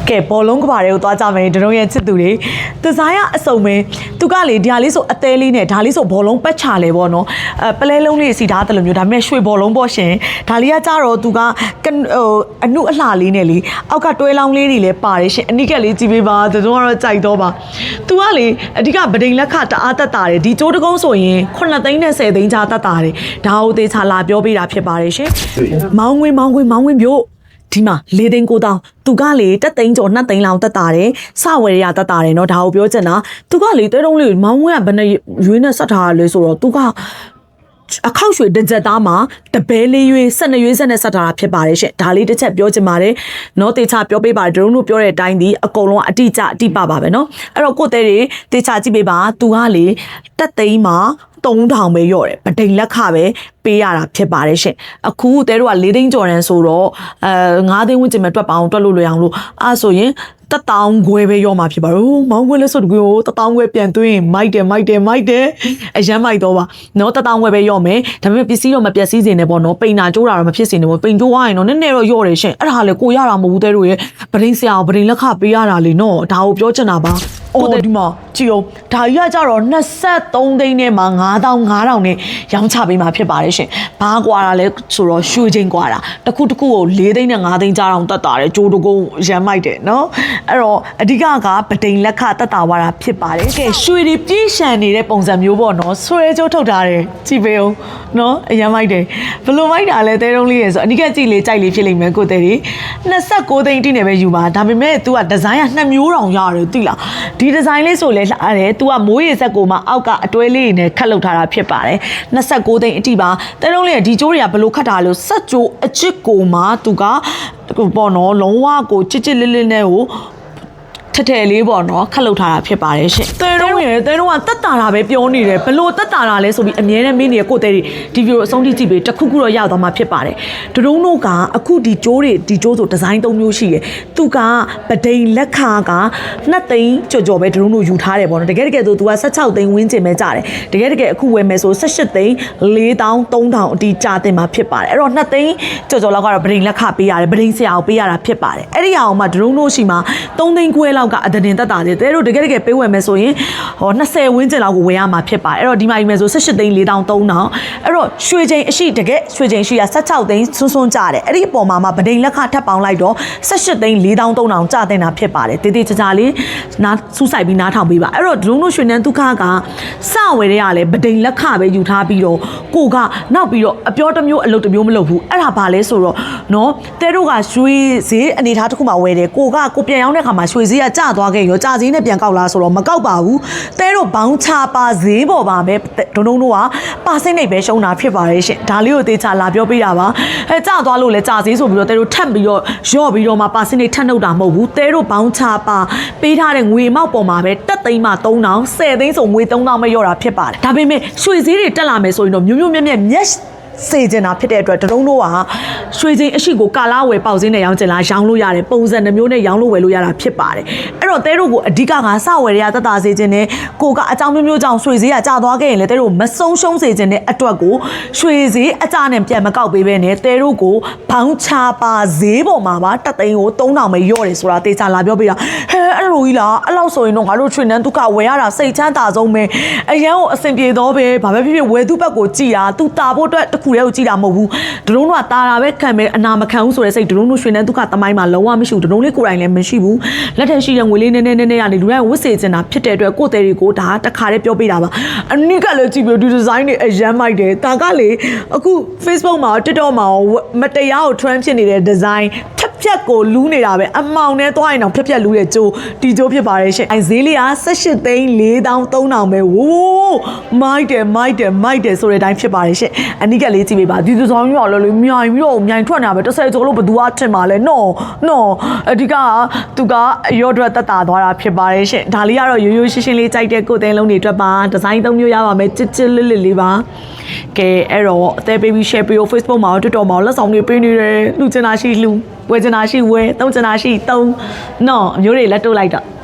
ကဲဘောလုံးကဘာတွေကိုသွားကြမယ်တို့ရဲ့ချစ်သူတွေဒီဇိုင်းကအစုံပဲသူကလေဒါလေးဆိုအသေးလေးနဲ့ဒါလေးဆိုဘောလုံးပတ်ချလေပေါ့နော်ပလဲလုံးလေးစီထားတယ်လို့မျိုးဒါပေမဲ့ရွှေဘောလုံးပေါ့ရှင်ဒါလေးကကြတော့သူကအနုအလှလေးနဲ့လေအောက်ကတွဲလောင်းလေးတွေလည်းပါတယ်ရှင်အနိကလေးကြည့်ပေးပါတို့ကတော့ကြိုက်တော့ပါသူကလေအဓိကဗဒိန်လက်ခတအားတက်တာတယ်ဒီကျိုးတကုန်းဆိုရင်9သိန်းနဲ့10သိန်းကြားတက်တာတယ်ဒါကိုသေချာလာပြောပေးတာဖြစ်ပါတယ်ရှင်မောင်းဝင်မျိုးဒီမှာ၄သိန်း9တောင်းသူကလေတက်သိန်းကျော်2သိန်းလောက်တက်တာတယ်စဝယ်ရတက်တာတယ်เนาะဒါကိုပြောချင်တာသူကလေတဲတုံးလေးမောင်းဝင်ကဘယ်နဲ့ရွေးနဲ့ဆက်ထားရလဲဆိုတော့သူကအခောက်ရွှေတစ်ချက်သားမှာတပဲလေးရွေး12ရွေးဆက်နဲ့ဆက်ထားတာဖြစ်ပါတယ်ရှင်ဒါလေးတစ်ချက်ပြောချင်ပါတယ်เนาะတေချာပြောပေးပါတယ်တို့ပြောတဲ့အတိုင်းဒီအကုန်လုံးအတိအကျအတိပပါပဲเนาะအဲ့တော့ကိုတဲတွေတေချာကြည့်ပေးပါသူကလေတက်သိန်းမှာ3000ပဲရော့တယ်ဗဒိန်လက်ခပဲပေးရတာဖြစ်ပါတယ်ရှင်အခုတဲတို့က4သိန်းကျော်တန်းဆိုတော့9သိန်းဝန်းကျင်ပဲတွက်ပါအောင်တွက်လို့လွယ်အောင်လို့အဲ့ဆိုရင်1000ခွဲပဲရော့မှာဖြစ်ပါတော့မောင်းခွဲလဲဆိုတကူကို1000ခွဲပြန်သွင်းမိုက်တယ်အရန်မိုက်တော့ပါနော်1000ခွဲပဲရော့မယ်ဒါပေမဲ့ပစ္စည်းတော့မပြတ်စည်းစေနဲ့ပေါ့နော်ပိန်နာကျိုးတာတော့မဖြစ်စေနဲ့ပေါ့ပိန်ကျိုးသွားရင်တော့နည်းနည်းတော့ရော့တယ်ရှင်အဲ့ဒါလေကိုရတာမဟုတ်ဘူးတဲတို့ရဲ့ဗဒိန်ဆရာဗဒိန်လက်ခပေးရတာလေနော်ဒါကိုပြောချင်တာပါအိုးဒီမှာကြည့်အောင်ဒါကြီးကကြတော့23သိန်းနဲ့မှာ9500နဲ့ရောင်းချပေးမှာဖြစ်ပါတယ်ရှင်ဘာကွာတာလဲဆိုတော့ရွှေချင်းကွာတာတစ်ခုကို4သိန်းနဲ့5သိန်းကြားအောင်တက်တာတယ်ကြိုးတကုန်းရမ်းမိုက်တယ်နော်အဲ့တော့အဓိကကဗဒိန်လက်ခတက်တာဝါတာဖြစ်ပါတယ်ကဲရွှေတွေပြည့်ရှံနေတဲ့ပုံစံမျိုးပေါ့နော်ဆွဲကြိုးထုတ်ထားတယ်ကြည့်ပေးအောင်နော်အရမ်းမိုက်တယ်ဘယ်လိုမိုက်တာလဲတဲတုံးလေးရယ်ဆိုအဓိကကြည့်လေကြိုက်လေဖြစ်လိမ့်မယ်ကိုတဲတွေ29သိန်းတိနေပဲယူပါဒါပေမဲ့ तू ကဒီဇိုင်းက2မျိုးတောင်ရတယ်သိလားဒီဒီဇိုင်းလေးဆိုလဲလှတယ် तू ကမိုးရေစက်ကိုမှအောက်ကအတွဲလေးတွေနဲ့ခတ်လုပ်ထားတာဖြစ်ပါတယ်29သိန်းအတိပါတဲတုံးလေးကဒီကျိုးတွေကဘယ်လိုခတ်ထားလို့စက်ကျိုးအချစ်ကိုမှ तू ကပေါ့နော်လုံးဝကိုချစ်လေးနဲ့ကိုထဲလေးပေါ့နော်ခက်လုပ်ထားတာဖြစ်ပါတယ်ရှင်တဲတုံးကတက်တာတာပဲပြောနေတယ်ဘလို့တက်တာတာလဲဆိုပြီးအမြဲတမ်းမင်းနေတဲ့ကိုတဲဒီဗီဒီယိုအဆုံးထိကြည့်ပေးတခုခုတော့ရသွားမှာဖြစ်ပါတယ်ဒုံတို့ကအခုဒီကျိုးဆိုဒီဇိုင်း3မျိုးရှိတယ်သူကဗဒိန်လက်ခါက2သိန်းကြော်ပဲဒုံတို့ယူထားတယ်ပေါ့နော်တကယ်ဆိုသူက16သိန်းဝန်းကျင်ပဲကြတယ်တကယ်အခုဝယ်မယ်ဆို18သိန်း4300အတီးကြာတင်မှာဖြစ်ပါတယ်အဲ့တော့2သိန်းကြော်လောက်ကတော့ဗဒိန်လက်ခပေးရတယ်ဗဒိန်ဆရာကိုပေးရတာဖြစ်ပါတယ်အဲ့ဒီအောင်မှဒုံတို့ရှိမှာ3သိန်းခွဲလောက်ကအဒတင်တက်တာလေတဲတို့တကယ်ပေးဝယ်မယ်ဆိုရင်ဟော20ဝန်းကျင်လောက်ကိုဝယ်ရမှာဖြစ်ပါတယ်အဲ့တော့ဒီမှာယူမယ်ဆို18သိန်း4300အဲ့တော့ရွှေချိန်အရှိတကယ်ရွှေချိန်ရှိရ16သိန်းစွန်းကြတယ်အဲ့ဒီအပေါ်မှာဗဒိန်လက်ခထပ်ပေါင်းလိုက်တော့18သိန်း4300ကျတင်တာဖြစ်ပါတယ်တေးချာလေးနားစူးစိုက်ပြီးနားထောင်ပေးပါအဲ့တော့ဒုံတို့ရွှေနန်းဒုက္ခကစဝယ်ရလဲဗဒိန်လက်ခပဲယူထားပြီးတော့ကိုကနောက်ပြီးတော့အပြောတစ်မျိုးအလုပ်တစ်မျိုးမလုပ်ဘူးအဲ့ဒါဘာလဲဆိုတော့နော်တဲတို့ကရွှေဈေးအနေထားတစ်ခုမှဝယ်တယ်ကိုပြန်ရောက်တဲ့ခါမှာရွှေဈေးကကျသွားခဲ့ရောကြာဈေးနဲ့ပြန်ကောက်လာဆိုတော့မကောက်ပါဘူးတဲတို့ဘောင်းချပါဈေးပေါ်ပါပဲဒုံတို့ကပါစိမ့်နေပဲရှုံးတာဖြစ်ပါတယ်ရှင်ဒါလေးကိုသေချာလာပြောပေးတာပါကျသွားလို့လဲကြာဈေးဆိုပြီးတော့တဲတို့ထပ်ပြီးတော့ရော့ပြီးတော့မှပါစိမ့်နေထပ်နှုတ်တာမဟုတ်ဘူးတဲတို့ဘောင်းချပါပေးထားတဲ့ငွေမောက်ပေါ်မှာပဲတက်သိန်းမှ3000 10သိန်းဆိုငွေ3000ပဲရော့တာဖြစ်ပါတယ်ဒါပေမဲ့ရွှေဈေးတွေတက်လာမယ်ဆိုရင်တော့မျိုးမြက်မျက်စေကျင်တာဖြစ်တဲ့အတွက်ဒုံတို့ကရွှေချင်းအရှိကိုကာလာဝယ်ပေါက်စင်းနဲ့ရောင်းချင်လားရောင်းလို့ရတယ်ပုံစံနှမျိုးနဲ့ရောင်းလို့ဝယ်လို့ရတာဖြစ်ပါတယ်အဲ့တော့တဲတို့ကိုအဓိကစဝယ်ရတက်တာစေခြင်းနဲ့ကိုကအကြောင်းမျိုးကြောင့်ရွှေဈေးကကျသွားခဲ့ရင်လည်းတဲတို့မဆုံးရှုံးစေခြင်းတဲ့အတွက်ကိုရွှေဈေးအကျနဲ့ပြန်မကောက်ပေးဘဲနဲ့တဲတို့ကိုဘောင်းချပါဈေးပေါ်မှာပါတက်သိန်းကို3000ပဲရော့တယ်ဆိုတာတေချာလာပြောပေးတာဟဲအဲ့လိုကြီးလားအဲ့လောက်ဆိုရင်တော့ငါတို့ရွှေနန်းဒုက္ခဝယ်ရတာစိတ်ချမ်းသာဆုံးပဲအရန်ကိုအဆင်ပြေတော့ပဲဘာပဲဖြစ်ဖြစ်ဝယ်သူ့ဘက်ကိုကြည်တာသူတာဖို့အတွက်တခုတည်းကိုကြည်တာမဟုတ်ဘူးဒုံတို့ကတာတာပဲခံမယ်အနာမခံဘူးဆိုတဲ့စိတ်ဒုံတို့ရွှေနန်းဒုက္ခသမိုင်းမှာလုံးဝမရှိဘူးဒုံလေးကိုယ်တိုင်လည်းမရှိဘူးလက်ထက်ရှိတဲ့ငွေလေးနည်းကနေလူတိုင်းဝတ်စေချင်တာဖြစ်တဲ့အတွက်ကိုယ်သေးတွေကိုဒါတခါတည်းပြောပေးတာပါအနိကလည်းကြည့်ပြီးဒီဒီဇိုင်းတွေအရန်မိုက်တယ်ဒါကလေအခု Facebook မှာ TikTok မှာမတရားကို trend ဖြစ်နေတဲ့ဒီဇိုင်းဖြတ်ကိုလူးနေတာပဲအမောင်နဲ့သွားရင်တော့ဖြတ်လူးတဲ့ကျိုးဒီကျိုးဖြစ်ပါတယ်ရှင်အဲဈေးလေးက18သိန်း4300ပဲဝိုးမိုက်တယ်ဆိုတဲ့အတိုင်းဖြစ်ပါတယ်ရှင်အနိကလေးကြည့်ပေးပါဒီဆောင်ရောလို့မြိုင်ပြီးတော့မြိုင်ထွက်နေတာပဲ30ကျော်လို့ဘသူကထင်ပါလဲနော်အဓိကသူကရော့ဒရက်တက်တာသွားတာဖြစ်ပါတယ်ရှင်ဒါလေးကတော့ရိုးရှင်းလေးကြိုက်တဲ့ကိုယ်သိန်းလုံးတွေအတွက်ပါဒီဇိုင်း3မျိုးရပါမယ်ချစ်လေးပါကဲအဲ့တော့အသေးပေးပြီး share ပြီး Facebook မှာ TikTok မှာလက်ဆောင်တွေပေးနေတယ်လူချင်တာရှိလူဝယ်ချင်တာရှိဝယ်သုံးချင်တာရှိသုံးနော်အမျိုးတွေလက်တို့လိုက်တော့